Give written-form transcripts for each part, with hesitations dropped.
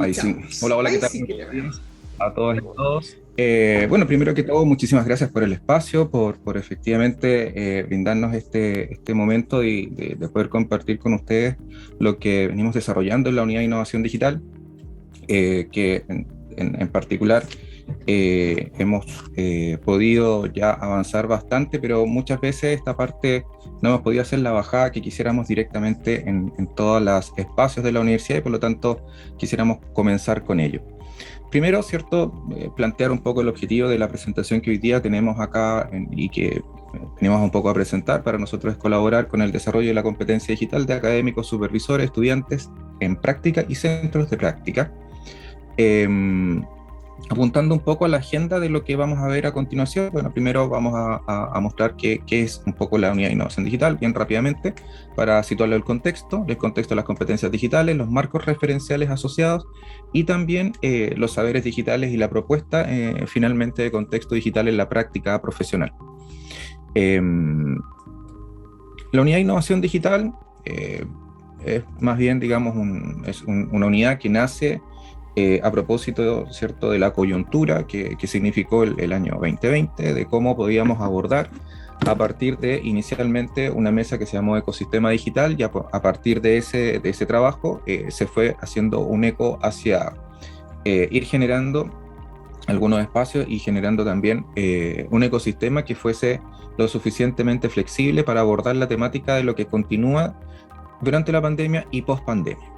Ahí sí. Escuchamos. Hola, hola, ¿qué Ahí tal? sí que le va. A todos y todos. Bueno, primero que todo, muchísimas gracias por el espacio, por efectivamente brindarnos este momento de poder compartir con ustedes lo que venimos desarrollando en la Unidad de Innovación Digital, que en particular hemos podido ya avanzar bastante, pero muchas veces esta parte no hemos podido hacer la bajada que quisiéramos directamente en todos los espacios de la universidad y por lo tanto quisiéramos comenzar con ello. Primero, ¿cierto? Plantear un poco el objetivo de la presentación que hoy día tenemos acá y que venimos un poco a presentar para nosotros es colaborar con el desarrollo de la competencia digital de académicos, supervisores, estudiantes en práctica y centros de práctica. Em, Apuntando un poco a la agenda de lo que vamos a ver a continuación. Bueno, primero vamos a mostrar qué es un poco la unidad de innovación digital, bien rápidamente, para situarlo el contexto de las competencias digitales, los marcos referenciales asociados y también los saberes digitales y la propuesta finalmente de contexto digital en la práctica profesional. Eh, la unidad de innovación digital eh, es más bien, digamos, una unidad que nace a propósito, ¿cierto?, de la coyuntura que significó el año 2020, de cómo podíamos abordar a partir de inicialmente una mesa que se llamó Ecosistema Digital, y a partir de ese trabajo se fue haciendo un eco hacia ir generando algunos espacios y generando también un ecosistema que fuese lo suficientemente flexible para abordar la temática de lo que continúa durante la pandemia y post pandemia.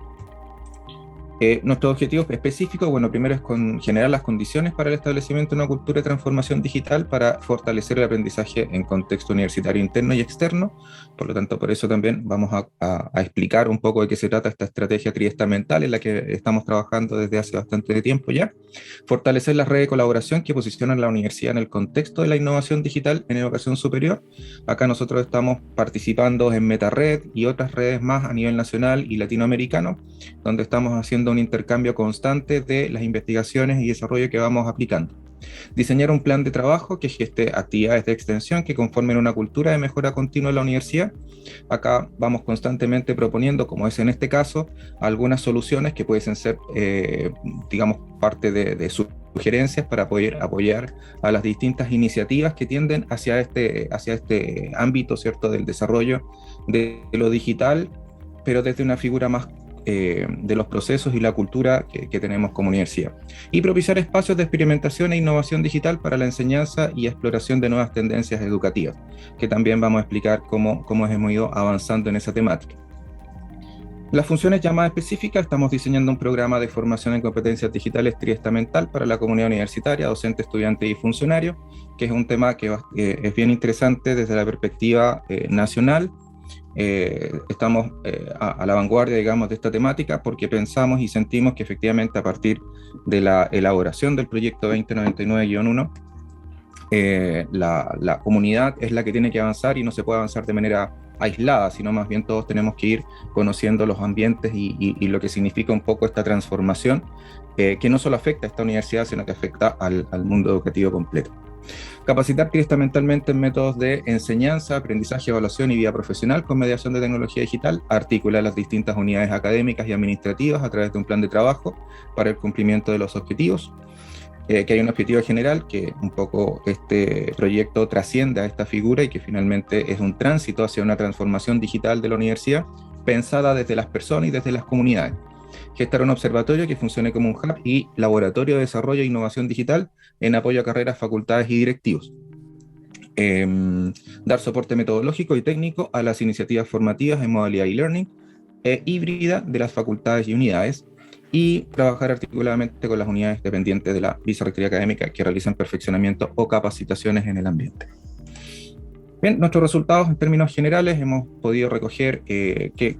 Nuestro objetivo específico, bueno, primero es generar las condiciones para el establecimiento de una cultura de transformación digital para fortalecer el aprendizaje en contexto universitario interno y externo. Por lo tanto, por eso también vamos a explicar un poco de qué se trata esta estrategia triestamental en la que estamos trabajando desde hace bastante tiempo ya. Fortalecer las redes de colaboración que posicionan la universidad en el contexto de la innovación digital en educación superior. Acá nosotros estamos participando en MetaRed y otras redes más a nivel nacional y latinoamericano, donde estamos haciendo un intercambio constante de las investigaciones y desarrollo que vamos aplicando. Diseñar un plan de trabajo que geste actividades de extensión que conformen una cultura de mejora continua en la universidad. Acá vamos constantemente proponiendo, como es en este caso, algunas soluciones que pueden ser, digamos, parte de sugerencias para poder apoyar a las distintas iniciativas que tienden hacia este ámbito, ¿cierto?, del desarrollo de lo digital, pero desde una figura más de los procesos y la cultura que tenemos como universidad. Y propiciar espacios de experimentación e innovación digital para la enseñanza y exploración de nuevas tendencias educativas, que también vamos a explicar cómo hemos ido avanzando en esa temática. Las funciones ya más específicas, estamos diseñando un programa de formación en competencias digitales triestamental para la comunidad universitaria, docente, estudiante y funcionario, que es un tema que es bien interesante desde la perspectiva nacional. Estamos a la vanguardia, digamos, de esta temática porque pensamos y sentimos que efectivamente a partir de la elaboración del proyecto 2099-1, la comunidad es la que tiene que avanzar y no se puede avanzar de manera aislada, sino más bien todos tenemos que ir conociendo los ambientes y lo que significa un poco esta transformación, que no solo afecta a esta universidad, sino que afecta al mundo educativo completo. Capacitar mentalmente en métodos de enseñanza, aprendizaje, evaluación y vida profesional con mediación de tecnología digital, articular las distintas unidades académicas y administrativas a través de un plan de trabajo para el cumplimiento de los objetivos, que hay un objetivo general, que un poco este proyecto trasciende a esta figura y que finalmente es un tránsito hacia una transformación digital de la universidad pensada desde las personas y desde las comunidades. Gestar un observatorio que funcione como un hub y laboratorio de desarrollo e innovación digital en apoyo a carreras, facultades y directivos. Eh, Dar soporte metodológico y técnico a las iniciativas formativas en modalidad e-learning híbrida de las facultades y unidades, y trabajar articuladamente con las unidades dependientes de la vicerrectoría académica que realizan perfeccionamiento o capacitaciones en el ambiente. Bien, nuestros resultados en términos generales hemos podido recoger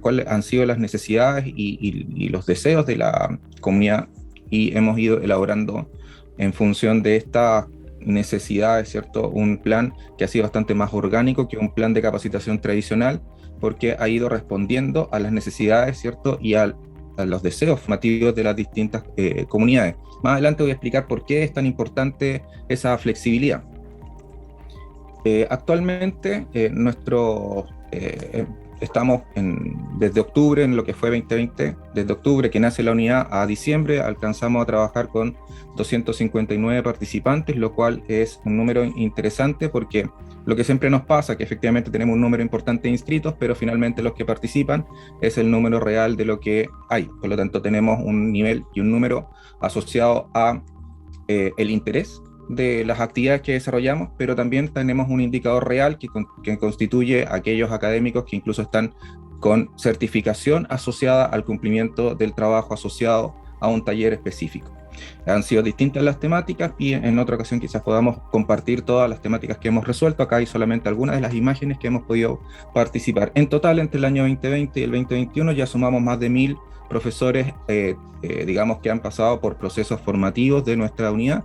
cuáles han sido las necesidades y los deseos de la comunidad, y hemos ido elaborando en función de estas necesidades, ¿cierto?, un plan que ha sido bastante más orgánico que un plan de capacitación tradicional, porque ha ido respondiendo a las necesidades, ¿cierto?, y a los deseos formativos de las distintas comunidades. Más adelante voy a explicar por qué es tan importante esa flexibilidad. Actualmente estamos desde octubre, en lo que fue 2020, desde octubre que nace la unidad a diciembre, alcanzamos a trabajar con 259 participantes, lo cual es un número interesante porque lo que siempre nos pasa, que efectivamente tenemos un número importante de inscritos, pero finalmente los que participan es el número real de lo que hay. Por lo tanto, tenemos un nivel y un número asociado a el interés de las actividades que desarrollamos, pero también tenemos un indicador real que constituye aquellos académicos que incluso están con certificación asociada al cumplimiento del trabajo asociado a un taller específico. Han sido distintas las temáticas y en otra ocasión quizás podamos compartir todas las temáticas que hemos resuelto. Acá hay solamente algunas de las imágenes que hemos podido participar. En total, entre el año 2020 y el 2021 ya sumamos más de 1000 profesores, digamos, que han pasado por procesos formativos de nuestra unidad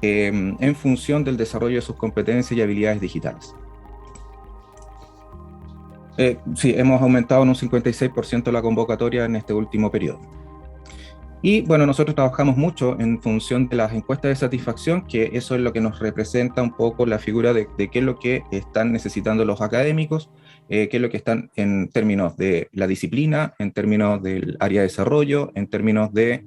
en función del desarrollo de sus competencias y habilidades digitales. Sí, hemos aumentado en un 56% la convocatoria en este último periodo. Y bueno, nosotros trabajamos mucho en función de las encuestas de satisfacción, que eso es lo que nos representa un poco la figura de qué es lo que están necesitando los académicos, qué es lo que están en términos de la disciplina, en términos del área de desarrollo, en términos de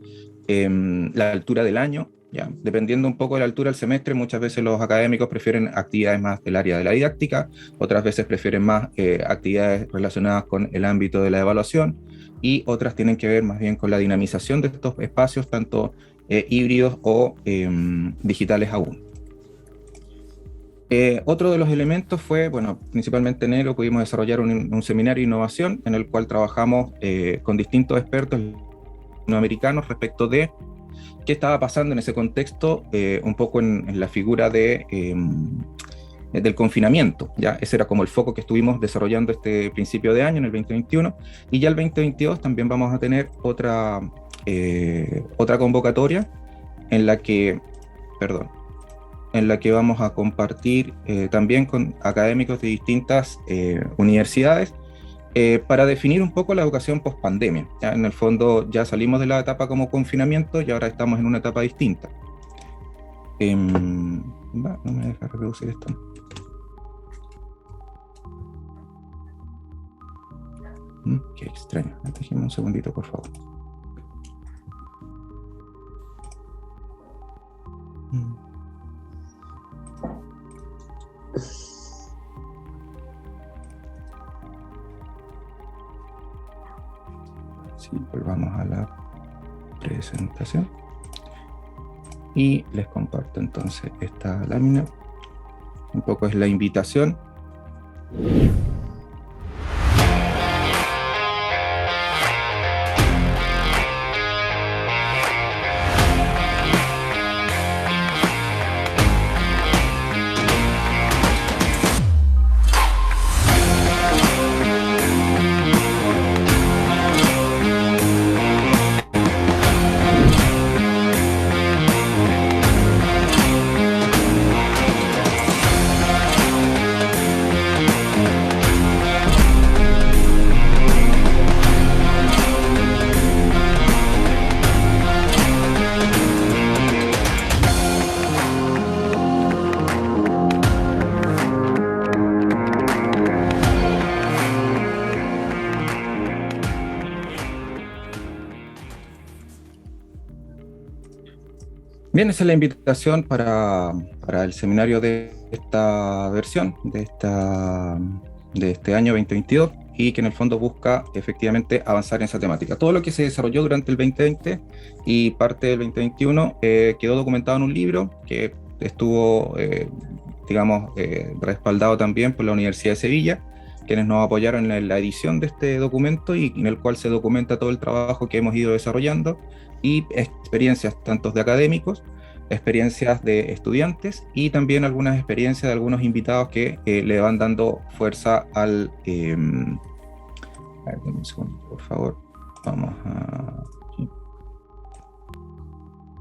la altura del año. Ya, dependiendo un poco de la altura del semestre, muchas veces los académicos prefieren actividades más del área de la didáctica, otras veces prefieren más actividades relacionadas con el ámbito de la evaluación, y otras tienen que ver más bien con la dinamización de estos espacios, tanto híbridos o digitales aún. Otro de los elementos fue, bueno, principalmente en enero pudimos desarrollar un seminario de innovación en el cual trabajamos con distintos expertos latinoamericanos respecto de qué estaba pasando en ese contexto, un poco en la figura del confinamiento. ¿Ya? Ese era como el foco que estuvimos desarrollando este principio de año, en el 2021, y ya el 2022 también vamos a tener otra convocatoria en la que vamos a compartir también con académicos de distintas universidades, para definir un poco la educación post-pandemia. En el fondo ya salimos de la etapa como confinamiento y ahora estamos en una etapa distinta. No me deja reproducir esto. Qué extraño. Déjeme un segundito, por favor. Sí, volvamos a la presentación y les comparto entonces esta lámina. Un poco es la invitación. Bien, esa es la invitación para el seminario de esta versión, de este año 2022, y que en el fondo busca efectivamente avanzar en esa temática. Todo lo que se desarrolló durante el 2020 y parte del 2021 quedó documentado en un libro que estuvo, respaldado también por la Universidad de Sevilla, quienes nos apoyaron en la edición de este documento y en el cual se documenta todo el trabajo que hemos ido desarrollando y experiencias tanto de académicos, experiencias de estudiantes y también algunas experiencias de algunos invitados que le van dando fuerza al... a ver, un segundo, por favor. Vamos a...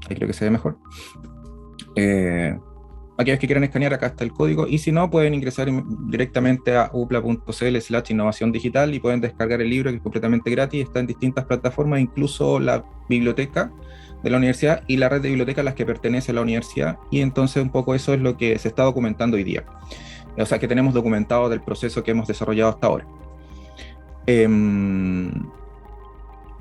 Ahí creo que se ve mejor. Aquellos que quieran escanear, acá está el código, y si no, pueden ingresar directamente a upla.cl/innovación digital y pueden descargar el libro, que es completamente gratis, está en distintas plataformas, incluso la biblioteca de la universidad y la red de bibliotecas a las que pertenece la universidad, y entonces un poco eso es lo que se está documentando hoy día. O sea, que tenemos documentado del proceso que hemos desarrollado hasta ahora. Em,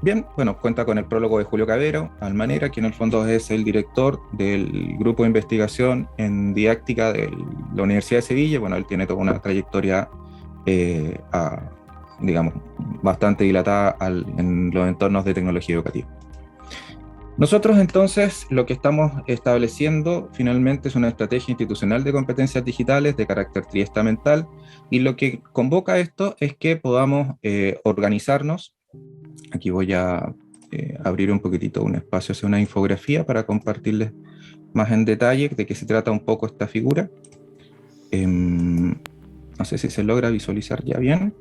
Bien, bueno, cuenta con el prólogo de Julio Cabero Almanera, que en el fondo es el director del grupo de investigación en didáctica de la Universidad de Sevilla. Bueno, él tiene toda una trayectoria, digamos, bastante dilatada en los entornos de tecnología educativa. Nosotros entonces lo que estamos estableciendo finalmente es una estrategia institucional de competencias digitales de carácter triestamental, y lo que convoca esto es que podamos organizarnos. Aquí voy a abrir un poquitito un espacio hacia una infografía para compartirles más en detalle de qué se trata un poco esta figura. No sé si se logra visualizar ya bien.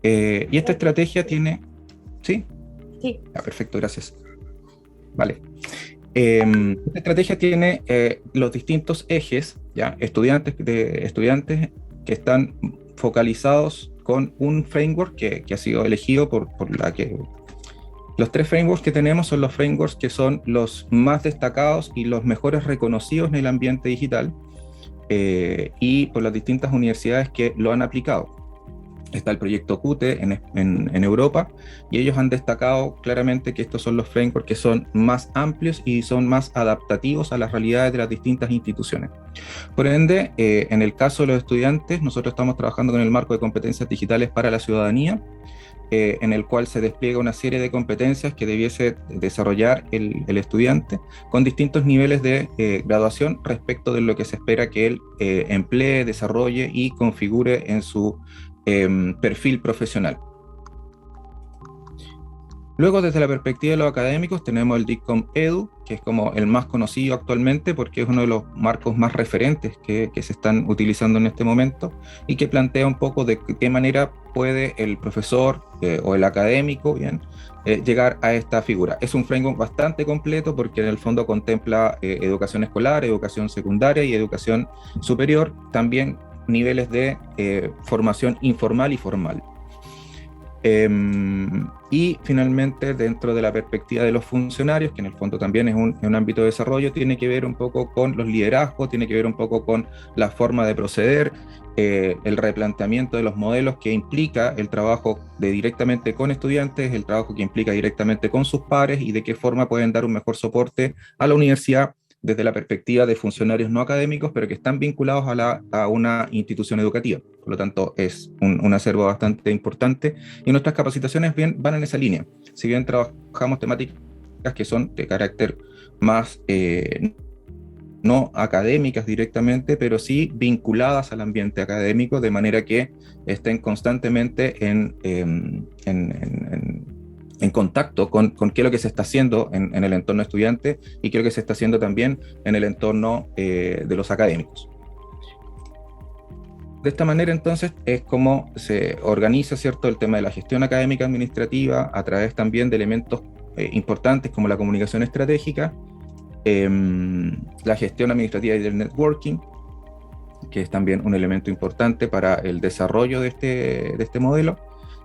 Y esta estrategia tiene... ¿Sí? Sí. Perfecto, gracias. Vale. Esta estrategia tiene los distintos ejes, ¿ya? Estudiantes que están focalizados con un framework que ha sido elegido por la que... Los 3 frameworks que tenemos son los frameworks que son los más destacados y los mejores reconocidos en el ambiente digital, y por las distintas universidades que lo han aplicado. Está el proyecto Qt en Europa, y ellos han destacado claramente que estos son los frameworks que son más amplios y son más adaptativos a las realidades de las distintas instituciones. Por ende, en el caso de los estudiantes, nosotros estamos trabajando con el marco de competencias digitales para la ciudadanía, en el cual se despliega una serie de competencias que debiese desarrollar el estudiante con distintos niveles de graduación respecto de lo que se espera que él emplee, desarrolle y configure en su perfil profesional. Luego, desde la perspectiva de los académicos, tenemos el DICOM Edu, que es como el más conocido actualmente porque es uno de los marcos más referentes que se están utilizando en este momento, y que plantea un poco de qué manera puede el profesor o el académico llegar a esta figura. Es un framework bastante completo porque en el fondo contempla educación escolar, educación secundaria y educación superior, también niveles de formación informal y formal. Y finalmente, dentro de la perspectiva de los funcionarios, que en el fondo también es un ámbito de desarrollo, tiene que ver un poco con los liderazgos, tiene que ver un poco con la forma de proceder, el replanteamiento de los modelos que implica el trabajo directamente con estudiantes, el trabajo que implica directamente con sus pares, y de qué forma pueden dar un mejor soporte a la universidad desde la perspectiva de funcionarios no académicos, pero que están vinculados a una institución educativa. Por lo tanto, es un acervo bastante importante, y nuestras capacitaciones van en esa línea. Si bien trabajamos temáticas que son de carácter más no académicas directamente, pero sí vinculadas al ambiente académico, de manera que estén constantemente en contacto con qué es lo que se está haciendo en el entorno estudiante, y qué es lo que se está haciendo también en el entorno de los académicos. De esta manera, entonces, es como se organiza, ¿cierto?, el tema de la gestión académica administrativa a través también de elementos importantes como la comunicación estratégica, la gestión administrativa y del networking, que es también un elemento importante para el desarrollo de este modelo,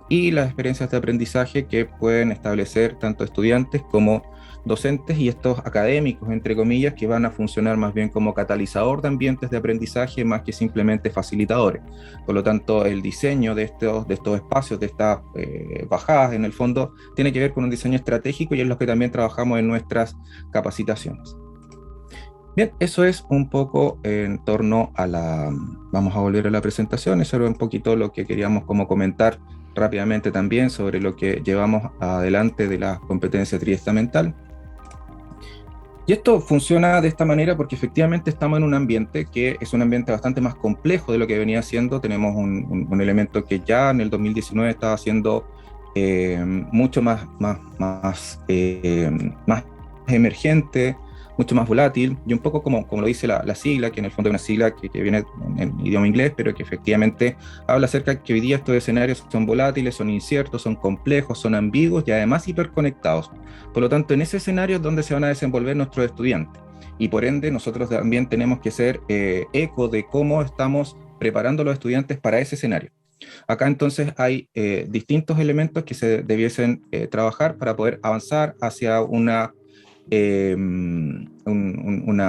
y las experiencias de aprendizaje que pueden establecer tanto estudiantes como docentes y estos académicos, entre comillas, que van a funcionar más bien como catalizador de ambientes de aprendizaje más que simplemente facilitadores. Por lo tanto, el diseño de estos espacios, de estas bajadas, en el fondo, tiene que ver con un diseño estratégico, y es lo que también trabajamos en nuestras capacitaciones. Bien, eso es un poco en torno a vamos a volver a la presentación. Eso era un poquito lo que queríamos como comentar rápidamente también sobre lo que llevamos adelante de la competencia triestamental. Y esto funciona de esta manera porque efectivamente estamos en un ambiente que es un ambiente bastante más complejo de lo que venía siendo. Tenemos un elemento que ya en el 2019 estaba siendo mucho más emergente, mucho más volátil, y un poco como lo dice la sigla, que en el fondo es una sigla que viene en idioma inglés, pero que efectivamente habla acerca de que hoy día estos escenarios son volátiles, son inciertos, son complejos, son ambiguos y además hiperconectados. Por lo tanto, en ese escenario es donde se van a desenvolver nuestros estudiantes, y por ende nosotros también tenemos que ser eco de cómo estamos preparando a los estudiantes para ese escenario. Acá entonces hay distintos elementos que se debiesen trabajar para poder avanzar hacia una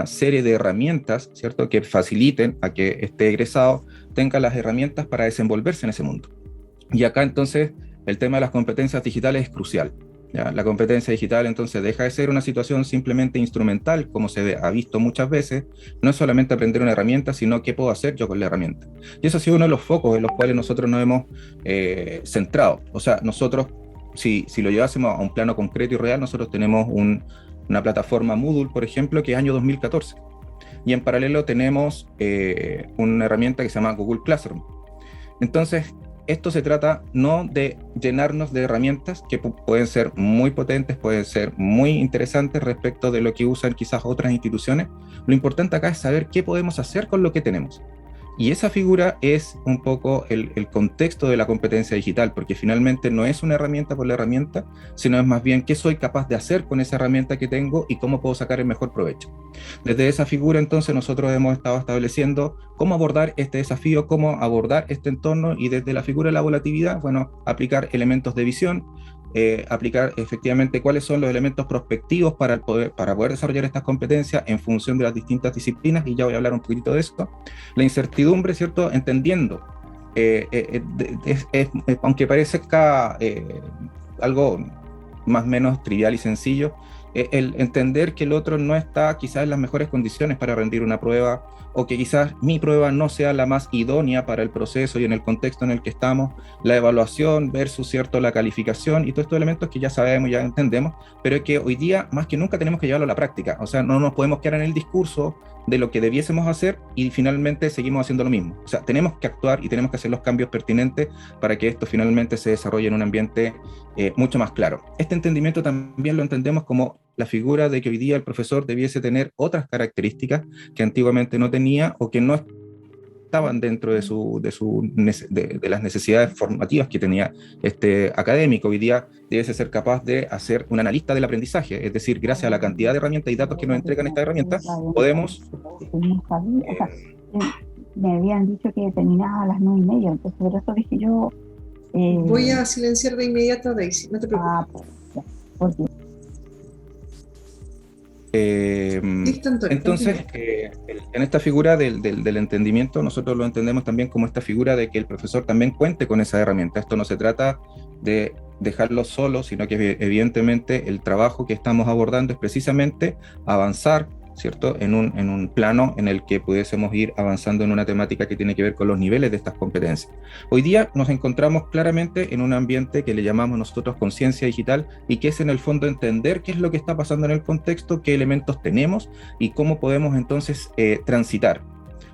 serie de herramientas, ¿cierto?, que faciliten a que este egresado tenga las herramientas para desenvolverse en ese mundo. Y acá entonces el tema de las competencias digitales es crucial. ¿Ya? La competencia digital entonces deja de ser una situación simplemente instrumental, como ha visto muchas veces, no es solamente aprender una herramienta, sino qué puedo hacer yo con la herramienta. Y eso ha sido uno de los focos en los cuales nosotros nos hemos centrado. O sea, nosotros, si lo llevásemos a un plano concreto y real, nosotros tenemos una plataforma Moodle, por ejemplo, que es año 2014. Y en paralelo tenemos una herramienta que se llama Google Classroom. Entonces, esto se trata no de llenarnos de herramientas que pueden ser muy potentes, pueden ser muy interesantes respecto de lo que usan quizás otras instituciones. Lo importante acá es saber qué podemos hacer con lo que tenemos. Y esa figura es un poco el contexto de la competencia digital, porque finalmente no es una herramienta por la herramienta, sino es más bien qué soy capaz de hacer con esa herramienta que tengo y cómo puedo sacar el mejor provecho. Desde esa figura entonces nosotros hemos estado estableciendo cómo abordar este desafío, cómo abordar este entorno y desde la figura de la volatilidad, bueno, aplicar elementos de visión, aplicar efectivamente cuáles son los elementos prospectivos para poder desarrollar estas competencias en función de las distintas disciplinas, y ya voy a hablar un poquito de esto. La incertidumbre, ¿cierto? Entendiendo, aunque parezca algo más o menos trivial y sencillo, el entender que el otro no está quizás en las mejores condiciones para rendir una prueba, o que quizás mi prueba no sea la más idónea para el proceso y en el contexto en el que estamos, la evaluación versus, ¿cierto?, la calificación y todos estos elementos que ya sabemos, ya entendemos, pero es que hoy día más que nunca tenemos que llevarlo a la práctica. O sea, no nos podemos quedar en el discurso de lo que debiésemos hacer y finalmente seguimos haciendo lo mismo. O sea, tenemos que actuar y tenemos que hacer los cambios pertinentes para que esto finalmente se desarrolle en un ambiente mucho más claro. Este entendimiento también lo entendemos como la figura de que hoy día el profesor debiese tener otras características que antiguamente no tenía o que no estaban dentro de las necesidades formativas que tenía este académico. Hoy día debiese ser capaz de hacer un analista del aprendizaje, es decir, gracias a la cantidad de herramientas y datos que nos entregan estas herramientas, podemos... Me habían dicho que terminaba a las 9:30, entonces por eso dije yo... Voy a silenciar de inmediato, Daisy, no te preocupes. Porque... entonces, en esta figura del entendimiento, nosotros lo entendemos también como esta figura de que el profesor también cuente con esa herramienta. Esto no se trata de dejarlo solo, sino que evidentemente el trabajo que estamos abordando es precisamente avanzar, ¿cierto?, en un plano en el que pudiésemos ir avanzando en una temática que tiene que ver con los niveles de estas competencias. Hoy día nos encontramos claramente en un ambiente que le llamamos nosotros conciencia digital, y que es en el fondo entender qué es lo que está pasando en el contexto, qué elementos tenemos y cómo podemos entonces transitar.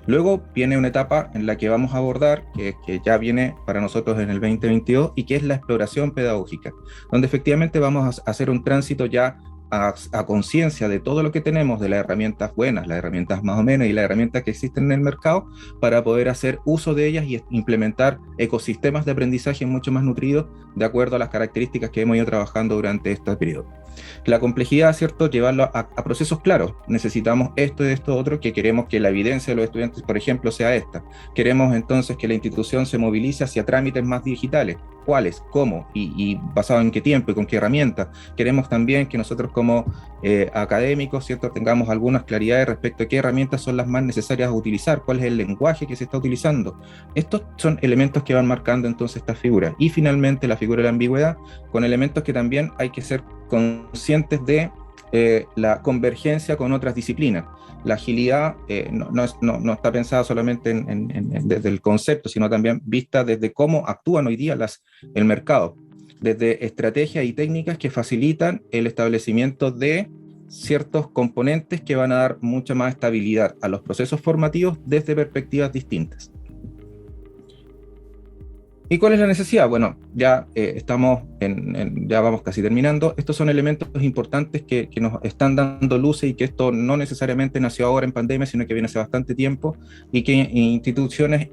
Luego viene una etapa en la que vamos a abordar, que ya viene para nosotros en el 2022, y que es la exploración pedagógica, donde efectivamente vamos a hacer un tránsito ya a conciencia de todo lo que tenemos, de las herramientas buenas, las herramientas más o menos y las herramientas que existen en el mercado, para poder hacer uso de ellas y implementar ecosistemas de aprendizaje mucho más nutridos de acuerdo a las características que hemos ido trabajando durante este periodo. La complejidad, ¿cierto?, llevarlo a procesos claros. Necesitamos esto y esto otro, que queremos que la evidencia de los estudiantes, por ejemplo, sea esta. Queremos entonces que la institución se movilice hacia trámites más digitales. ¿Cuáles? ¿Cómo? Y basado en qué tiempo y con qué herramientas. Queremos también que nosotros como académicos, ¿cierto?, tengamos algunas claridades respecto a qué herramientas son las más necesarias a utilizar, cuál es el lenguaje que se está utilizando. Estos son elementos que van marcando entonces esta figura. Y finalmente la figura de la ambigüedad, con elementos que también hay que ser conscientes de la convergencia con otras disciplinas. La agilidad no está pensada solamente desde el concepto, sino también vista desde cómo actúan hoy día el mercado, desde estrategias y técnicas que facilitan el establecimiento de ciertos componentes que van a dar mucha más estabilidad a los procesos formativos desde perspectivas distintas. ¿Y cuál es la necesidad? Bueno, ya ya vamos casi terminando. Estos son elementos importantes que nos están dando luces, y que esto no necesariamente nació ahora en pandemia, sino que viene hace bastante tiempo, y que instituciones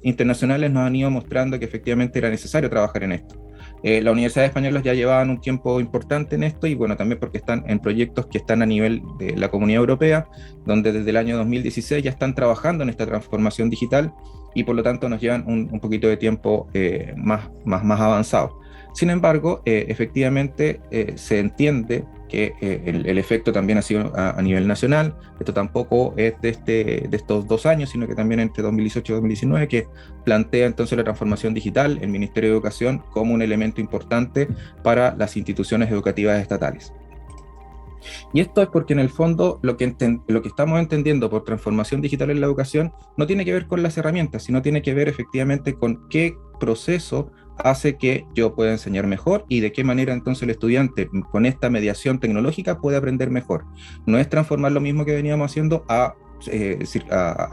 internacionales nos han ido mostrando que efectivamente era necesario trabajar en esto. Las universidades españolas ya llevaban un tiempo importante en esto, y bueno, también porque están en proyectos que están a nivel de la Comunidad Europea, donde desde el año 2016 ya están trabajando en esta transformación digital. y por lo tanto nos llevan un poquito de tiempo más avanzado. Sin embargo, efectivamente se entiende que el efecto también ha sido a nivel nacional. Esto tampoco es de estos 2 años, sino que también entre 2018 y 2019, que plantea entonces la transformación digital, el Ministerio de Educación, como un elemento importante para las instituciones educativas estatales. Y esto es porque en el fondo lo que estamos entendiendo por transformación digital en la educación no tiene que ver con las herramientas, sino tiene que ver efectivamente con qué proceso hace que yo pueda enseñar mejor y de qué manera entonces el estudiante con esta mediación tecnológica puede aprender mejor. No es transformar lo mismo que veníamos haciendo a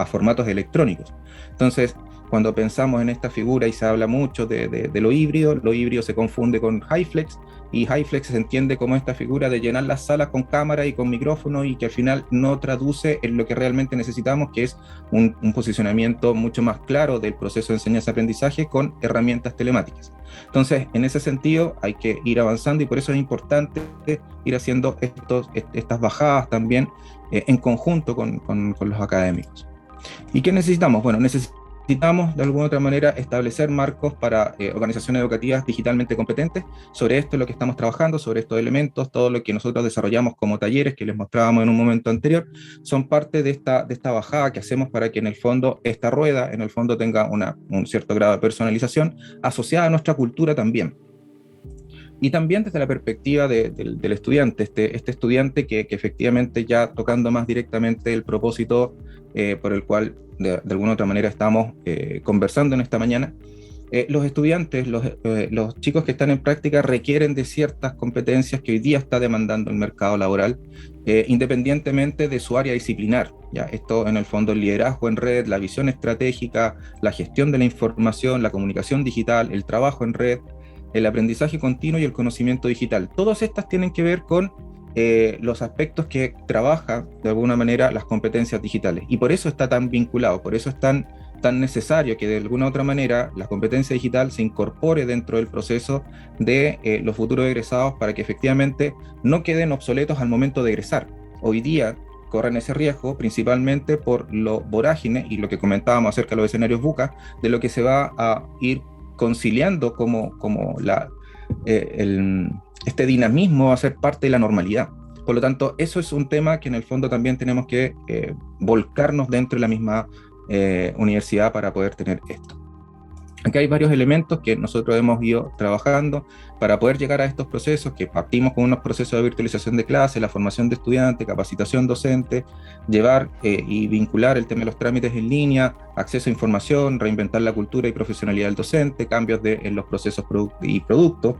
formatos electrónicos. Entonces, cuando pensamos en esta figura y se habla mucho de lo híbrido se confunde con HyFlex, y HyFlex se entiende como esta figura de llenar las salas con cámara y con micrófono, y que al final no traduce en lo que realmente necesitamos, que es un posicionamiento mucho más claro del proceso de enseñanza-aprendizaje con herramientas telemáticas. Entonces, en ese sentido, hay que ir avanzando, y por eso es importante ir haciendo estas bajadas también en conjunto con los académicos. ¿Y qué necesitamos? Bueno, necesitamos de alguna otra manera establecer marcos para organizaciones educativas digitalmente competentes. Sobre esto es lo que estamos trabajando, sobre estos elementos, todo lo que nosotros desarrollamos como talleres que les mostrábamos en un momento anterior, son parte de esta bajada que hacemos para que en el fondo esta rueda en el fondo tenga un cierto grado de personalización asociada a nuestra cultura también. Y también desde la perspectiva del estudiante, este estudiante que efectivamente ya tocando más directamente el propósito por el cual de alguna otra manera estamos conversando en esta mañana, los estudiantes, los chicos que están en práctica requieren de ciertas competencias que hoy día está demandando el mercado laboral, independientemente de su área disciplinar. ¿Ya? Esto en el fondo el liderazgo en red, la visión estratégica, la gestión de la información, la comunicación digital, el trabajo en red, el aprendizaje continuo y el conocimiento digital. Todas estas tienen que ver con los aspectos que trabaja de alguna manera las competencias digitales. Y por eso está tan vinculado, por eso es tan necesario que de alguna otra manera la competencia digital se incorpore dentro del proceso de los futuros egresados, para que efectivamente no queden obsoletos al momento de egresar. Hoy día corren ese riesgo principalmente por lo vorágine y lo que comentábamos acerca de los escenarios VUCA, de lo que se va a ir conciliando como este dinamismo va a ser parte de la normalidad. Por lo tanto, eso es un tema que en el fondo también tenemos que volcarnos dentro de la misma universidad para poder tener esto. Aquí hay varios elementos que nosotros hemos ido trabajando para poder llegar a estos procesos, que partimos con unos procesos de virtualización de clases, la formación de estudiantes, capacitación docente, llevar y vincular el tema de los trámites en línea, acceso a información, reinventar la cultura y profesionalidad del docente, cambios en los procesos y productos,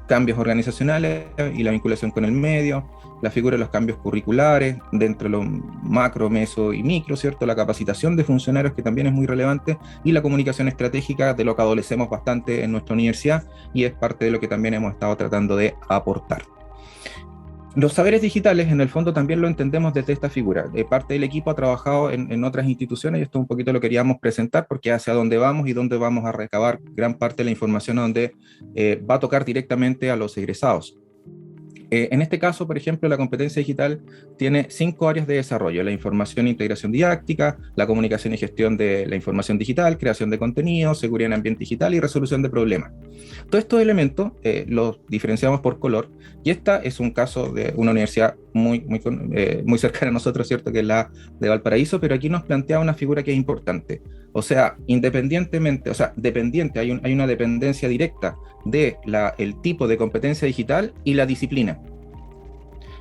cambios organizacionales y la vinculación con el medio, la figura de los cambios curriculares, dentro de lo macro, meso y micro, ¿cierto? La capacitación de funcionarios, que también es muy relevante, y la comunicación estratégica, de lo que adolecemos bastante en nuestra universidad, y es parte de lo que también hemos estado tratando de aportar. Los saberes digitales, en el fondo, también lo entendemos desde esta figura. Parte del equipo ha trabajado en otras instituciones, y esto un poquito lo queríamos presentar, porque hacia dónde vamos y dónde vamos a recabar gran parte de la información, donde va a tocar directamente a los egresados. En este caso, por ejemplo, la competencia digital tiene 5 áreas de desarrollo: la información e integración didáctica, la comunicación y gestión de la información digital, creación de contenido, seguridad en ambiente digital y resolución de problemas. Todos estos elementos los diferenciamos por color, y esta es un caso de una universidad muy cercana a nosotros, ¿cierto?, que es la de Valparaíso, pero aquí nos plantea una figura que es importante. O sea, dependiente, hay una dependencia directa de el tipo de competencia digital y la disciplina.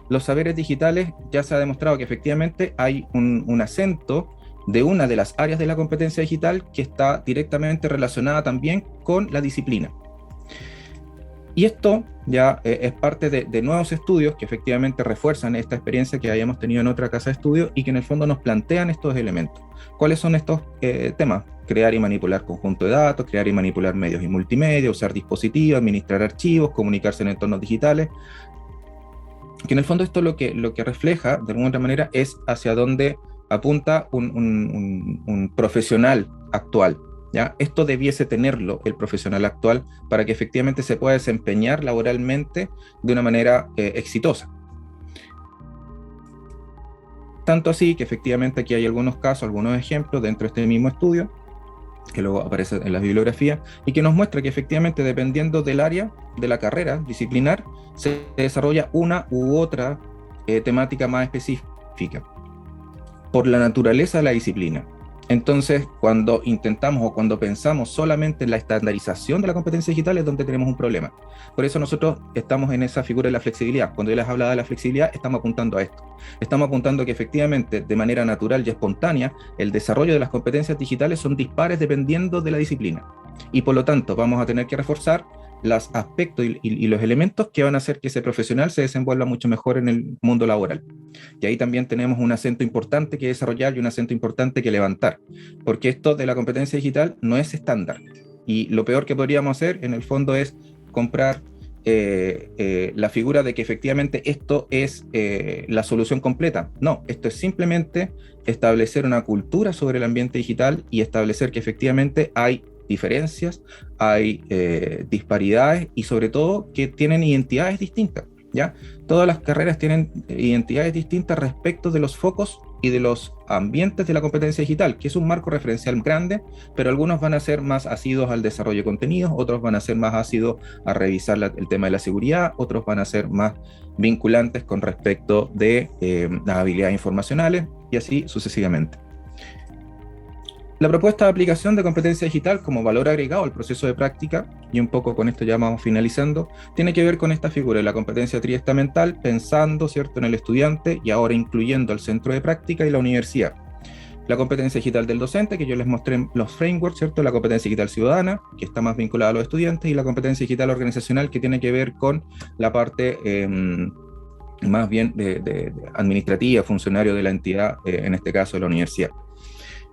Los saberes digitales, ya se ha demostrado que efectivamente hay un acento de una de las áreas de la competencia digital que está directamente relacionada también con la disciplina. Y esto ya es parte de nuevos estudios que efectivamente refuerzan esta experiencia que habíamos tenido en otra casa de estudio, y que en el fondo nos plantean estos elementos. ¿Cuáles son estos temas? Crear y manipular conjunto de datos, crear y manipular medios y multimedia, usar dispositivos, administrar archivos, comunicarse en entornos digitales. Que en el fondo esto lo que refleja, de alguna otra manera, es hacia dónde apunta un profesional actual. ¿Ya? Esto debiese tenerlo el profesional actual para que efectivamente se pueda desempeñar laboralmente de una manera exitosa. Tanto así que efectivamente aquí hay algunos casos, algunos ejemplos dentro de este mismo estudio, que luego aparece en la bibliografía, y que nos muestra que efectivamente dependiendo del área de la carrera disciplinar, se desarrolla una u otra temática más específica por la naturaleza de la disciplina. Entonces, cuando intentamos o cuando pensamos solamente en la estandarización de la competencia digital es donde tenemos un problema. Por eso nosotros estamos en esa figura de la flexibilidad. Cuando yo les hablaba de la flexibilidad, estamos apuntando a esto. Estamos apuntando a que efectivamente, de manera natural y espontánea, el desarrollo de las competencias digitales son dispares dependiendo de la disciplina. Y por lo tanto, vamos a tener que reforzar los aspectos y los elementos que van a hacer que ese profesional se desenvuelva mucho mejor en el mundo laboral. Y ahí también tenemos un acento importante que desarrollar y un acento importante que levantar, porque esto de la competencia digital no es estándar. Y lo peor que podríamos hacer, en el fondo, es comprar la figura de que efectivamente esto es la solución completa. No, esto es simplemente establecer una cultura sobre el ambiente digital y establecer que efectivamente hay diferencias, hay disparidades y sobre todo que tienen identidades distintas, ¿ya? Todas las carreras tienen identidades distintas respecto de los focos y de los ambientes de la competencia digital, que es un marco referencial grande, pero algunos van a ser más asiduos al desarrollo de contenidos, otros van a ser más asiduos a revisar el tema de la seguridad, otros van a ser más vinculantes con respecto de las habilidades informacionales y así sucesivamente. La propuesta de aplicación de competencia digital como valor agregado al proceso de práctica, y un poco con esto ya vamos finalizando, tiene que ver con esta figura de la competencia triestamental, pensando, ¿cierto?, en el estudiante y ahora incluyendo al centro de práctica y la universidad. La competencia digital del docente, que yo les mostré en los frameworks, ¿cierto?, la competencia digital ciudadana, que está más vinculada a los estudiantes, y la competencia digital organizacional, que tiene que ver con la parte más bien de administrativa, funcionario de la entidad, en este caso de la universidad.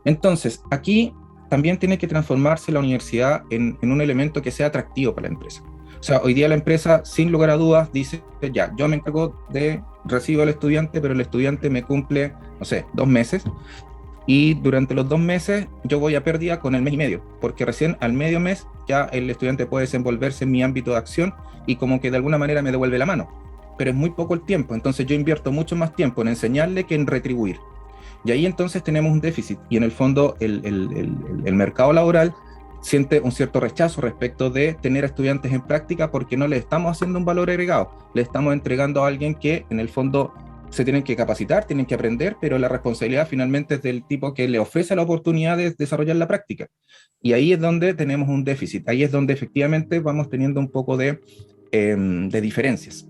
Entonces, aquí también tiene que transformarse la universidad en un elemento que sea atractivo para la empresa. O sea, hoy día la empresa, sin lugar a dudas, dice, ya, yo me encargo de recibo al estudiante, pero el estudiante me cumple, no sé, 2 meses, y durante los 2 meses yo voy a pérdida con el mes y medio, porque recién al medio mes ya el estudiante puede desenvolverse en mi ámbito de acción y como que de alguna manera me devuelve la mano. Pero es muy poco el tiempo, entonces yo invierto mucho más tiempo en enseñarle que en retribuir. Y ahí entonces tenemos un déficit y en el fondo el mercado laboral siente un cierto rechazo respecto de tener a estudiantes en práctica porque no le estamos haciendo un valor agregado, le estamos entregando a alguien que en el fondo se tienen que capacitar, tienen que aprender, pero la responsabilidad finalmente es del tipo que le ofrece la oportunidad de desarrollar la práctica. Y ahí es donde tenemos un déficit, ahí es donde efectivamente vamos teniendo un poco de diferencias.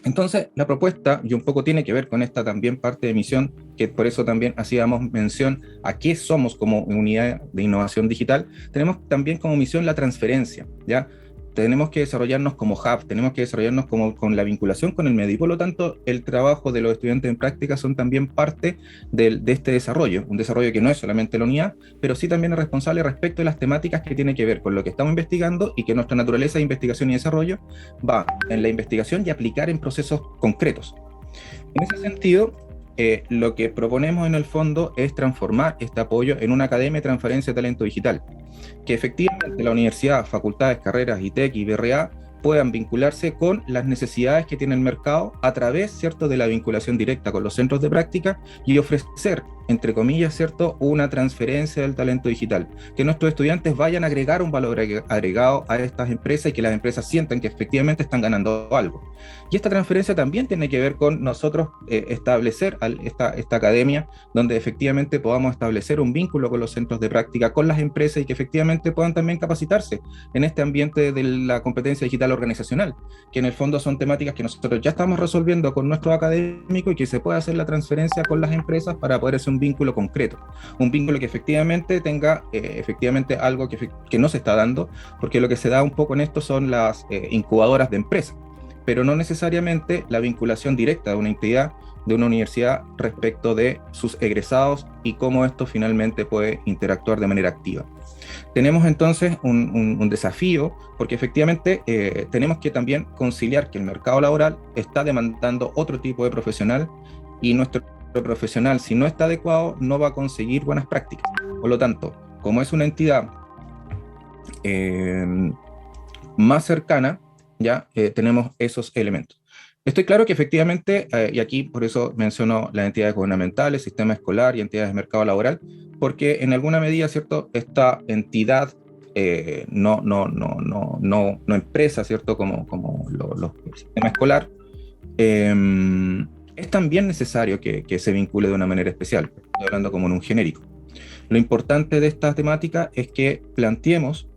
Entonces, la propuesta, y un poco tiene que ver con esta también parte de misión, que por eso también hacíamos mención a qué somos como unidad de innovación digital, tenemos también como misión la transferencia, ¿ya? Tenemos que desarrollarnos como hub, tenemos que desarrollarnos con la vinculación con el medio, y por lo tanto el trabajo de los estudiantes en práctica son también parte de este desarrollo, un desarrollo que no es solamente la unidad, pero sí también es responsable respecto de las temáticas que tienen que ver con lo que estamos investigando y que nuestra naturaleza de investigación y desarrollo va en la investigación y aplicar en procesos concretos. En ese sentido, lo que proponemos en el fondo es transformar este apoyo en una academia de transferencia de talento digital, que efectivamente la universidad, facultades, carreras, ITEC y BRA puedan vincularse con las necesidades que tiene el mercado a través, ¿cierto?, de la vinculación directa con los centros de práctica y ofrecer, entre comillas, ¿cierto?, una transferencia del talento digital, que nuestros estudiantes vayan a agregar un valor agregado a estas empresas y que las empresas sientan que efectivamente están ganando algo. Y esta transferencia también tiene que ver con nosotros establecer esta academia donde efectivamente podamos establecer un vínculo con los centros de práctica, con las empresas y que efectivamente puedan también capacitarse en este ambiente de la competencia digital organizacional, que en el fondo son temáticas que nosotros ya estamos resolviendo con nuestros académicos y que se puede hacer la transferencia con las empresas para poder hacer un vínculo concreto, un vínculo que efectivamente tenga efectivamente algo que no se está dando, porque lo que se da un poco en esto son las incubadoras de empresas, pero no necesariamente la vinculación directa de una entidad, de una universidad respecto de sus egresados y cómo esto finalmente puede interactuar de manera activa. Tenemos entonces un desafío porque efectivamente tenemos que también conciliar que el mercado laboral está demandando otro tipo de profesional y nuestro profesional, si no está adecuado, no va a conseguir buenas prácticas. Por lo tanto, como es una entidad más cercana, ya tenemos esos elementos. Estoy claro que efectivamente, y aquí por eso menciono las entidades gubernamentales, sistema escolar y entidades de mercado laboral, porque en alguna medida, ¿cierto? Esta entidad, no empresa, ¿cierto? Como el sistema escolar, eh, es también necesario que se vincule de una manera especial. Estoy hablando como en un genérico. Lo importante de esta temática es que planteemos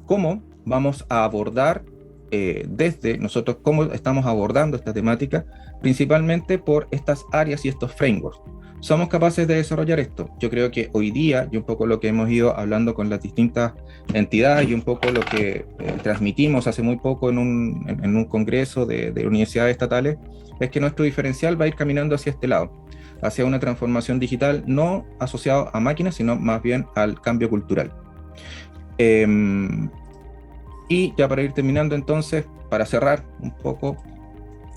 cómo vamos a abordar desde nosotros, cómo estamos abordando esta temática, principalmente por estas áreas y estos frameworks. ¿Somos capaces de desarrollar esto? Yo creo que hoy día, y un poco lo que hemos ido hablando con las distintas entidades y un poco lo que transmitimos hace muy poco en un congreso de universidades estatales, es que nuestro diferencial va a ir caminando hacia este lado, hacia una transformación digital no asociada a máquinas, sino más bien al cambio cultural. Y ya para ir terminando entonces, para cerrar un poco,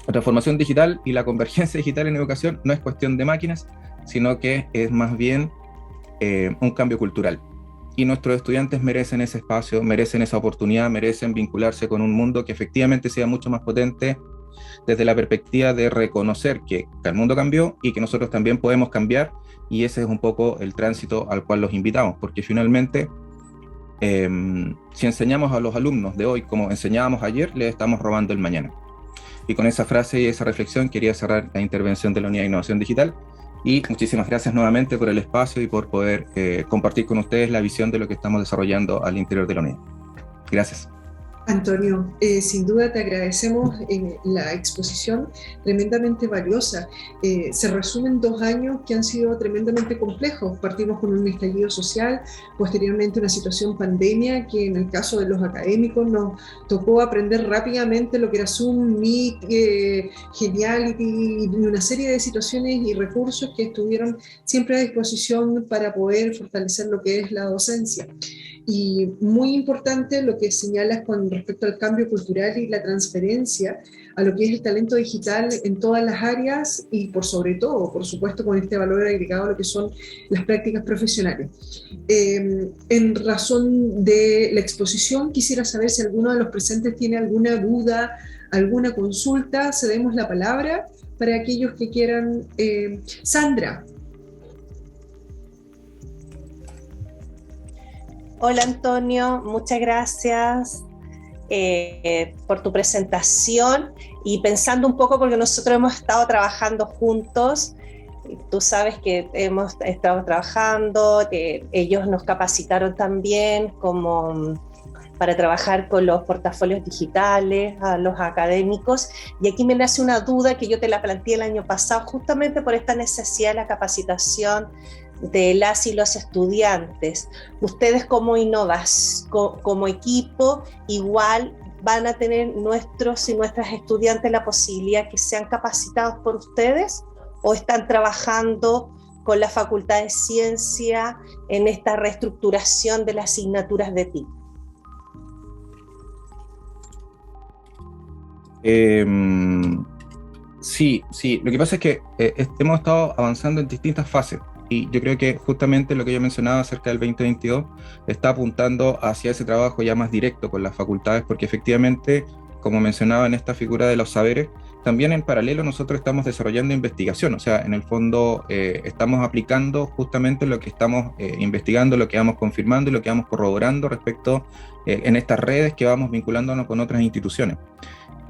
la transformación digital y la convergencia digital en educación no es cuestión de máquinas, sino que es más bien un cambio cultural. Y nuestros estudiantes merecen ese espacio, merecen esa oportunidad, merecen vincularse con un mundo que efectivamente sea mucho más potente desde la perspectiva de reconocer que el mundo cambió y que nosotros también podemos cambiar, y ese es un poco el tránsito al cual los invitamos, porque finalmente si enseñamos a los alumnos de hoy como enseñábamos ayer, les estamos robando el mañana. Y con esa frase y esa reflexión quería cerrar la intervención de la Unidad de Innovación Digital, y muchísimas gracias nuevamente por el espacio y por poder compartir con ustedes la visión de lo que estamos desarrollando al interior de la unidad. Gracias. Antonio, sin duda te agradecemos la exposición tremendamente valiosa. Se resumen 2 años que han sido tremendamente complejos. Partimos con un estallido social, posteriormente una situación pandemia que en el caso de los académicos nos tocó aprender rápidamente lo que era Zoom, Meet, Geniality y una serie de situaciones y recursos que estuvieron siempre a disposición para poder fortalecer lo que es la docencia. Y muy importante lo que señalas con respecto al cambio cultural y la transferencia a lo que es el talento digital en todas las áreas y por sobre todo, por supuesto, con este valor agregado a lo que son las prácticas profesionales. En razón de la exposición, quisiera saber si alguno de los presentes tiene alguna duda, alguna consulta. Cedemos la palabra para aquellos que quieran. Sandra. Hola Antonio, muchas gracias por tu presentación, y pensando un poco, porque nosotros hemos estado trabajando juntos, tú sabes que hemos estado trabajando, ellos nos capacitaron también para trabajar con los portafolios digitales a los académicos, y aquí me nace una duda que yo te la planteé el año pasado, justamente por esta necesidad de la capacitación de las y los estudiantes. Ustedes como Innovas, como equipo, igual van a tener nuestros y nuestras estudiantes la posibilidad que sean capacitados por ustedes, o están trabajando con la Facultad de Ciencia en esta reestructuración de las asignaturas de TIC. Sí, lo que pasa es que hemos estado avanzando en distintas fases. Y yo creo que justamente lo que yo mencionaba acerca del 2022 está apuntando hacia ese trabajo ya más directo con las facultades, porque efectivamente, como mencionaba en esta figura de los saberes, también en paralelo nosotros estamos desarrollando investigación, o sea, en el fondo estamos aplicando justamente lo que estamos investigando, lo que vamos confirmando y lo que vamos corroborando respecto en estas redes que vamos vinculándonos con otras instituciones.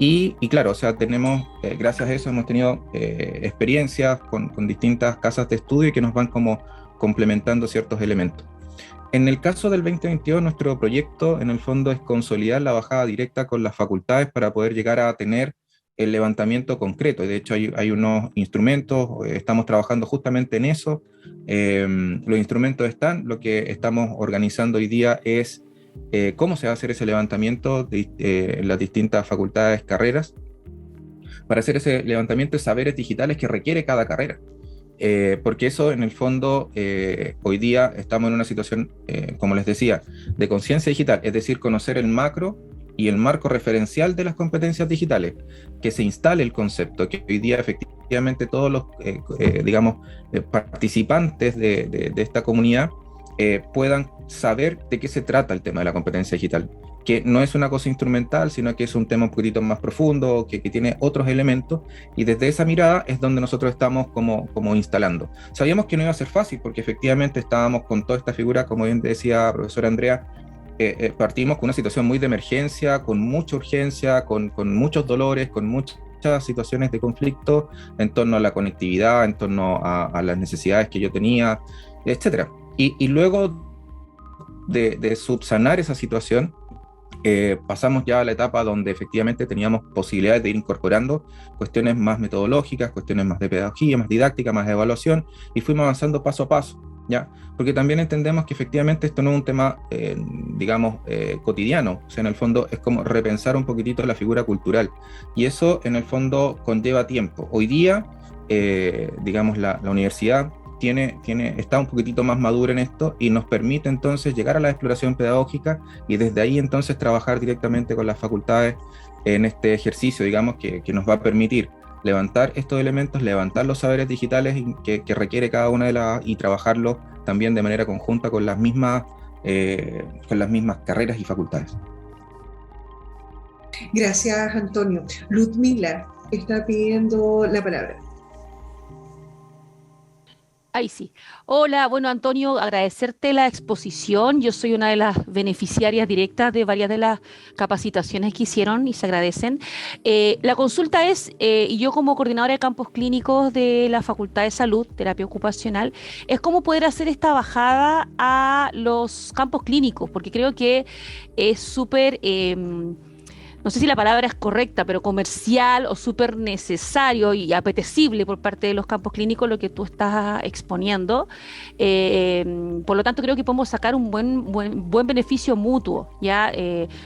Y claro, o sea, tenemos, gracias a eso hemos tenido experiencias con distintas casas de estudio que nos van como complementando ciertos elementos. En el caso del 2022, nuestro proyecto en el fondo es consolidar la bajada directa con las facultades para poder llegar a tener el levantamiento concreto. Y de hecho hay unos instrumentos, estamos trabajando justamente en eso. Los instrumentos están, lo que estamos organizando hoy día es cómo se va a hacer ese levantamiento en las distintas facultades, carreras, para hacer ese levantamiento de saberes digitales que requiere cada carrera. Porque eso en el fondo, hoy día estamos en una situación, como les decía, de conciencia digital, es decir, conocer el macro y el marco referencial de las competencias digitales, que se instale el concepto, que hoy día efectivamente todos los, participantes de esta comunidad puedan saber de qué se trata el tema de la competencia digital, que no es una cosa instrumental, sino que es un tema un poquitito más profundo, que tiene otros elementos, y desde esa mirada es donde nosotros estamos como instalando. Sabíamos que no iba a ser fácil, porque efectivamente estábamos con toda esta figura, como bien decía profesora Andrea, partimos con una situación muy de emergencia, con mucha urgencia, con muchos dolores, con muchas situaciones de conflicto en torno a la conectividad, en torno a las necesidades que yo tenía, etcétera. Y luego de subsanar esa situación, pasamos ya a la etapa donde efectivamente teníamos posibilidades de ir incorporando cuestiones más metodológicas, cuestiones más de pedagogía, más didáctica, más de evaluación, y fuimos avanzando paso a paso, ¿ya? Porque también entendemos que efectivamente esto no es un tema, digamos, cotidiano, o sea, en el fondo es como repensar un poquitito la figura cultural, y eso en el fondo conlleva tiempo. Hoy día, digamos, la universidad está un poquitito más madura en esto y nos permite entonces llegar a la exploración pedagógica y desde ahí entonces trabajar directamente con las facultades en este ejercicio, digamos, que nos va a permitir levantar estos elementos, levantar los saberes digitales que requiere cada una de las, y trabajarlo también de manera conjunta con las mismas carreras y facultades. Gracias, Antonio. Ludmila está pidiendo la palabra. Ahí sí. Hola, bueno, Antonio, agradecerte la exposición. Yo soy una de las beneficiarias directas de varias de las capacitaciones que hicieron y se agradecen. La consulta es, y yo como coordinadora de campos clínicos de la Facultad de Salud, Terapia Ocupacional, es cómo poder hacer esta bajada a los campos clínicos, porque creo que es súper... no sé si la palabra es correcta, pero comercial o súper necesario y apetecible por parte de los campos clínicos lo que tú estás exponiendo. Por lo tanto, creo que podemos sacar un buen beneficio mutuo, ¿ya?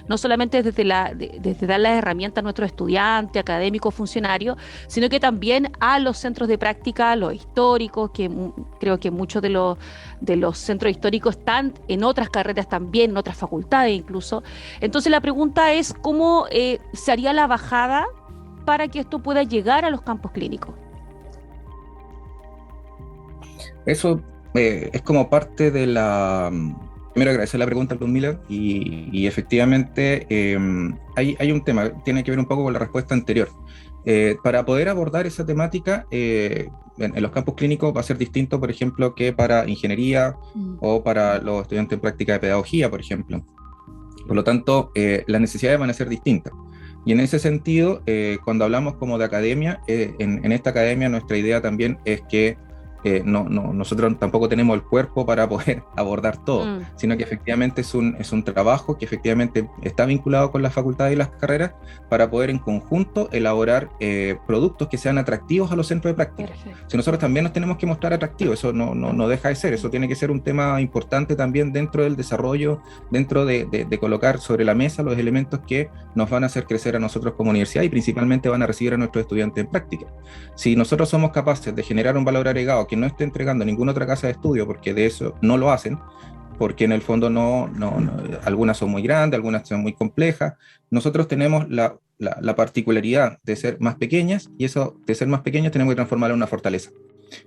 No solamente desde dar las herramientas a nuestros estudiantes, académicos, funcionarios, sino que también a los centros de práctica, los históricos, que creo que muchos de los centros históricos están en otras carreras también, en otras facultades incluso. Entonces la pregunta es cómo se haría la bajada para que esto pueda llegar a los campos clínicos. Eso es como parte de la... Primero agradecer la pregunta, Ludmila, y efectivamente hay un tema, tiene que ver un poco con la respuesta anterior. Para poder abordar esa temática en los campos clínicos va a ser distinto, por ejemplo, que para ingeniería o para los estudiantes en práctica de pedagogía, por ejemplo. Por lo tanto, las necesidades van a ser distintas. Y en ese sentido, cuando hablamos como de academia, en esta academia nuestra idea también es que nosotros tampoco tenemos el cuerpo para poder abordar todo, sino que efectivamente es un trabajo que efectivamente está vinculado con la facultad y las carreras para poder en conjunto elaborar productos que sean atractivos a los centros de práctica. Perfecto. Si nosotros también nos tenemos que mostrar atractivos, eso no deja de ser, eso tiene que ser un tema importante también dentro del desarrollo, dentro de colocar sobre la mesa los elementos que nos van a hacer crecer a nosotros como universidad y principalmente van a recibir a nuestros estudiantes en práctica. Si nosotros somos capaces de generar un valor agregado que no esté entregando ninguna otra casa de estudio, porque de eso no lo hacen, porque en el fondo algunas son muy grandes, algunas son muy complejas. Nosotros tenemos la particularidad de ser más pequeñas, y eso de ser más pequeños tenemos que transformarlo en una fortaleza,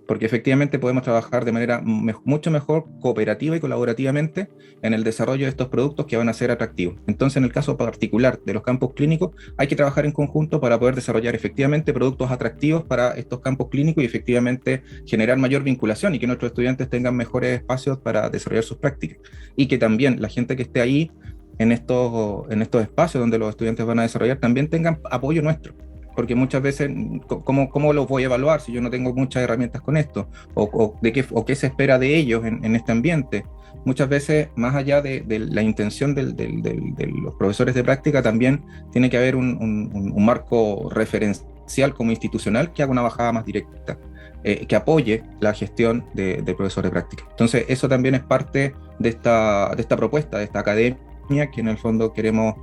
porque efectivamente podemos trabajar de manera mucho mejor cooperativa y colaborativamente en el desarrollo de estos productos que van a ser atractivos. Entonces, en el caso particular de los campos clínicos, hay que trabajar en conjunto para poder desarrollar efectivamente productos atractivos para estos campos clínicos y efectivamente generar mayor vinculación y que nuestros estudiantes tengan mejores espacios para desarrollar sus prácticas. Y que también la gente que esté ahí en estos espacios donde los estudiantes van a desarrollar también tengan apoyo nuestro. Porque muchas veces, ¿cómo los voy a evaluar si yo no tengo muchas herramientas con esto? ¿O qué se espera de ellos en este ambiente? Muchas veces, más allá de la intención de los profesores de práctica, también tiene que haber un marco referencial como institucional que haga una bajada más directa, que apoye la gestión de profesores de práctica. Entonces, eso también es parte de esta propuesta, de esta academia, que en el fondo queremos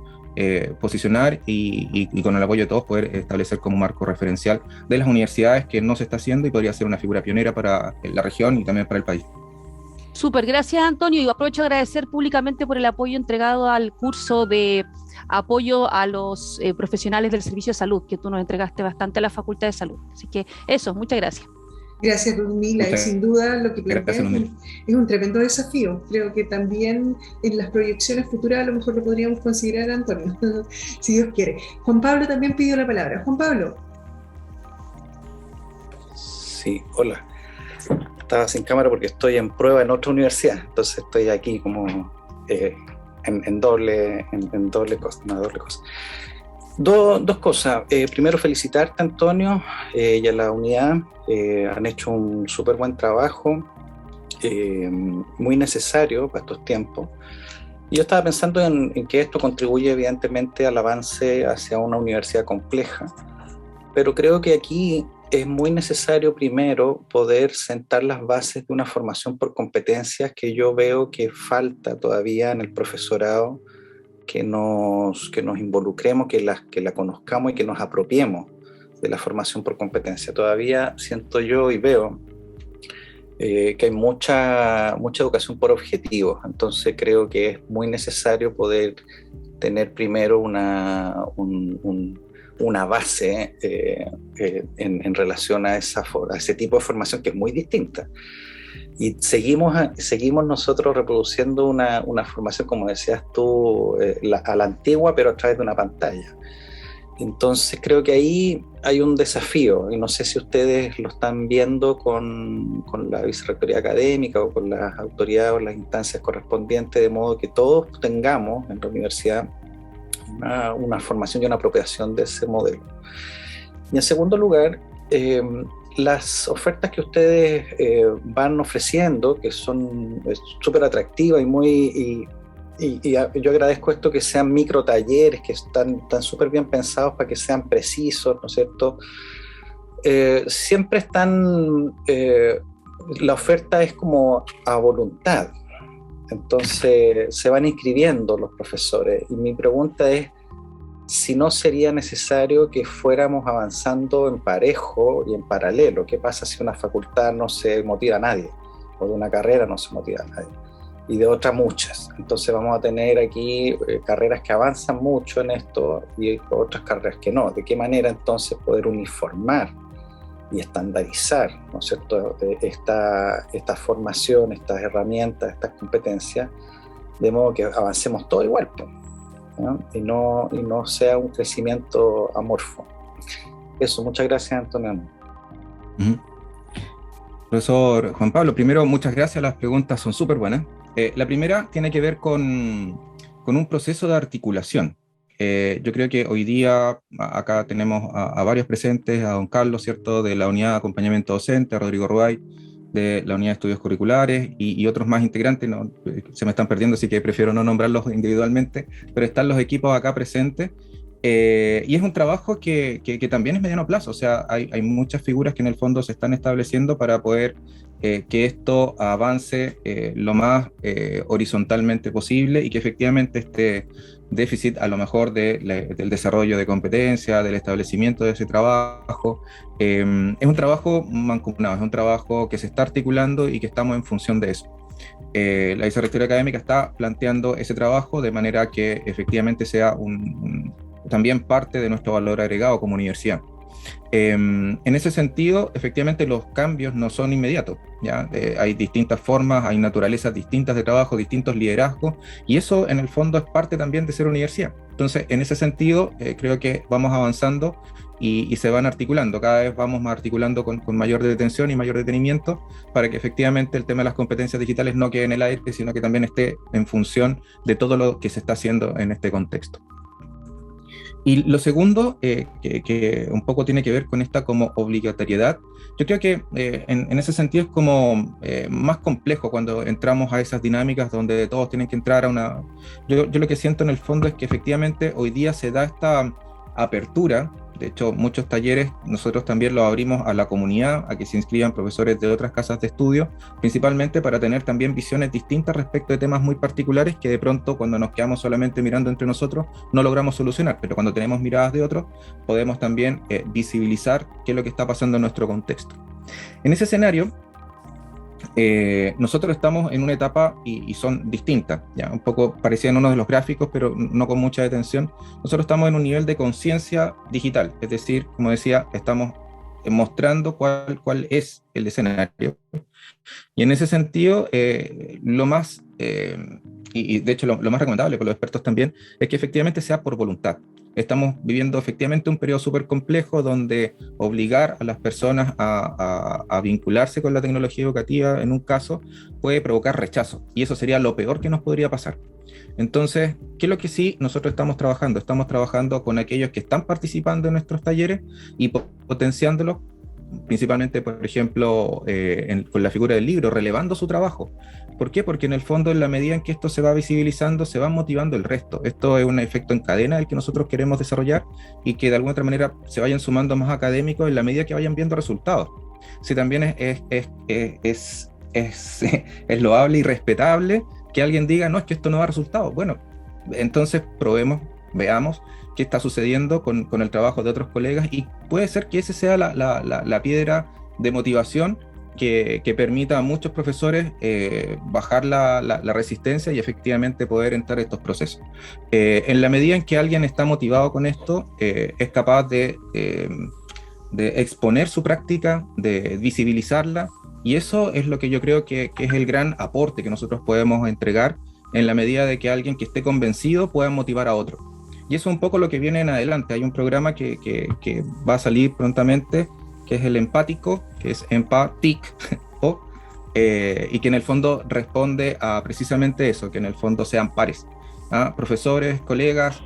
posicionar y con el apoyo de todos poder establecer como marco referencial de las universidades, que no se está haciendo y podría ser una figura pionera para la región y también para el país. Súper, gracias Antonio, y aprovecho de agradecer públicamente por el apoyo entregado al curso de apoyo a los profesionales del servicio de salud, que tú nos entregaste bastante a la Facultad de Salud. Así que eso, muchas gracias. Gracias, Ludmila. Y Muchas sin duda lo que plantea gracias, Ludmila. es un tremendo desafío. Creo que también en las proyecciones futuras a lo mejor lo podríamos considerar, Antonio, si Dios quiere. Juan Pablo también pidió la palabra. Juan Pablo. Sí, hola. Estaba sin cámara porque estoy en prueba en otra universidad, entonces estoy aquí como en doble cosa, una doble cosa. Dos cosas. Primero, felicitarte, Antonio, y a la unidad. Han hecho un súper buen trabajo, muy necesario para estos tiempos. Y yo estaba pensando en que esto contribuye evidentemente al avance hacia una universidad compleja, pero creo que aquí es muy necesario primero poder sentar las bases de una formación por competencias que yo veo que falta todavía en el profesorado, que nos involucremos, que la conozcamos y que nos apropiemos de la formación por competencia. Todavía siento yo y veo que hay mucha educación por objetivos, entonces creo que es muy necesario poder tener primero una base en relación a ese tipo de formación que es muy distinta. Y seguimos nosotros reproduciendo una formación, como decías tú, a la antigua, pero a través de una pantalla. Entonces creo que ahí hay un desafío, y no sé si ustedes lo están viendo con la vicerrectoría académica o con las autoridades o las instancias correspondientes, de modo que todos tengamos en la universidad una formación y una apropiación de ese modelo. Y en segundo lugar, las ofertas que ustedes van ofreciendo, que son súper atractivas y yo agradezco esto, que sean micro talleres, que están súper bien pensados para que sean precisos, ¿no es cierto? Siempre están, la oferta es como a voluntad, entonces se van inscribiendo los profesores, y mi pregunta es si no sería necesario que fuéramos avanzando en parejo y en paralelo. ¿Qué pasa si una facultad no se motiva a nadie, o de una carrera no se motiva a nadie, y de otras muchas? Entonces vamos a tener aquí carreras que avanzan mucho en esto y otras carreras que no. ¿De qué manera entonces poder uniformar y estandarizar, ¿no es cierto?, esta formación, estas herramientas, estas competencias, de modo que avancemos todo igual, ¿no? Y no sea un crecimiento amorfo. Eso, muchas gracias, Antonio. Profesor Juan Pablo, primero, muchas gracias, las preguntas son súper buenas. La primera tiene que ver con un proceso de articulación. Yo creo que hoy día acá tenemos a varios presentes, a don Carlos, ¿cierto?, de la unidad de acompañamiento docente, a Rodrigo Ruay, de la unidad de estudios curriculares, y otros más integrantes, no, se me están perdiendo, así que prefiero no nombrarlos individualmente, pero están los equipos acá presentes. Y es un trabajo que también es mediano plazo, o sea, hay muchas figuras que en el fondo se están estableciendo para poder que esto avance lo más horizontalmente posible, y que efectivamente este déficit a lo mejor del desarrollo de competencia, del establecimiento de ese trabajo, es un trabajo mancomunado, es un trabajo que se está articulando y que estamos en función de eso. La vicerrectoría académica está planteando ese trabajo de manera que efectivamente sea también parte de nuestro valor agregado como universidad. En ese sentido, efectivamente los cambios no son inmediatos, ¿ya? Hay distintas formas, hay naturalezas distintas de trabajo, distintos liderazgos, y eso en el fondo es parte también de ser universidad. Entonces, en ese sentido, creo que vamos avanzando y se van articulando, cada vez vamos articulando con mayor detención y mayor detenimiento, para que efectivamente el tema de las competencias digitales no quede en el aire, sino que también esté en función de todo lo que se está haciendo en este contexto. Y lo segundo, que un poco tiene que ver con esta como obligatoriedad, yo creo que en ese sentido es como más complejo cuando entramos a esas dinámicas donde todos tienen que entrar a una... Yo lo que siento en el fondo es que efectivamente hoy día se da esta apertura. De hecho, muchos talleres nosotros también los abrimos a la comunidad, a que se inscriban profesores de otras casas de estudio, principalmente para tener también visiones distintas respecto de temas muy particulares que de pronto, cuando nos quedamos solamente mirando entre nosotros, no logramos solucionar, pero cuando tenemos miradas de otros, podemos también visibilizar qué es lo que está pasando en nuestro contexto. En ese escenario, nosotros estamos en una etapa y son distintas, ya un poco parecía en uno de los gráficos, pero no con mucha detención. Nosotros estamos en un nivel de conciencia digital, es decir, como decía, estamos mostrando cuál es el escenario. Y en ese sentido, lo más, y de hecho lo más recomendable con los expertos también, es que efectivamente sea por voluntad. Estamos viviendo efectivamente un periodo súper complejo donde obligar a las personas a vincularse con la tecnología educativa, en un caso, puede provocar rechazo. Y eso sería lo peor que nos podría pasar. Entonces, ¿qué es lo que sí nosotros estamos trabajando? Estamos trabajando con aquellos que están participando en nuestros talleres y potenciándolos, principalmente, por ejemplo, con la figura del libro, relevando su trabajo. ¿Por qué? Porque en el fondo, en la medida en que esto se va visibilizando, se va motivando el resto. Esto es un efecto en cadena el que nosotros queremos desarrollar y que de alguna otra manera se vayan sumando más académicos en la medida que vayan viendo resultados. Sí, también es loable y respetable que alguien diga, no, es que esto no da resultados. Bueno, entonces probemos, veamos qué está sucediendo con el trabajo de otros colegas, y puede ser que ese sea la piedra de motivación que permita a muchos profesores bajar la resistencia y efectivamente poder entrar a estos procesos. En la medida en que alguien está motivado con esto, es capaz de exponer su práctica, de visibilizarla, y eso es lo que yo creo que es el gran aporte que nosotros podemos entregar, en la medida de que alguien que esté convencido pueda motivar a otro. Y eso es un poco lo que viene en adelante. Hay un programa que va a salir prontamente, que es el empático, que es Empathic, y que en el fondo responde a precisamente eso, que en el fondo sean pares, profesores, colegas,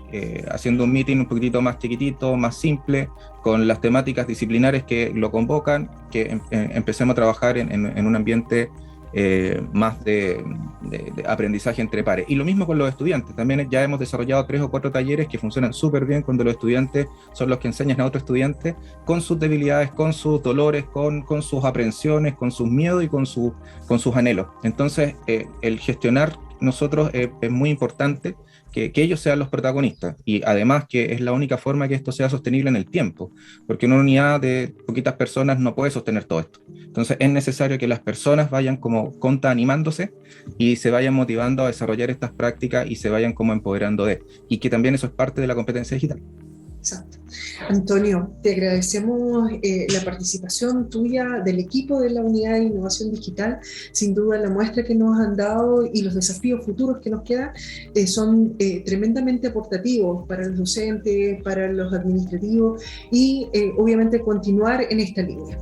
haciendo un meeting un poquitito más chiquitito, más simple, con las temáticas disciplinares que lo convocan, que empecemos a trabajar en un ambiente más de aprendizaje entre pares. Y lo mismo con los estudiantes. También ya hemos desarrollado 3 o 4 talleres que funcionan súper bien cuando los estudiantes son los que enseñan a otros estudiantes con sus debilidades, con sus dolores, con sus aprensiones, con sus miedos y con sus anhelos. Entonces, el gestionar nosotros es muy importante que ellos sean los protagonistas, y además que es la única forma que esto sea sostenible en el tiempo, porque una unidad de poquitas personas no puede sostener todo esto. Entonces es necesario que las personas vayan como animándose y se vayan motivando a desarrollar estas prácticas y se vayan como empoderando y que también eso es parte de la competencia digital. Exacto. Antonio, te agradecemos la participación tuya, del equipo de la Unidad de Innovación Digital. Sin duda la muestra que nos han dado y los desafíos futuros que nos quedan son tremendamente aportativos para los docentes, para los administrativos, y obviamente continuar en esta línea.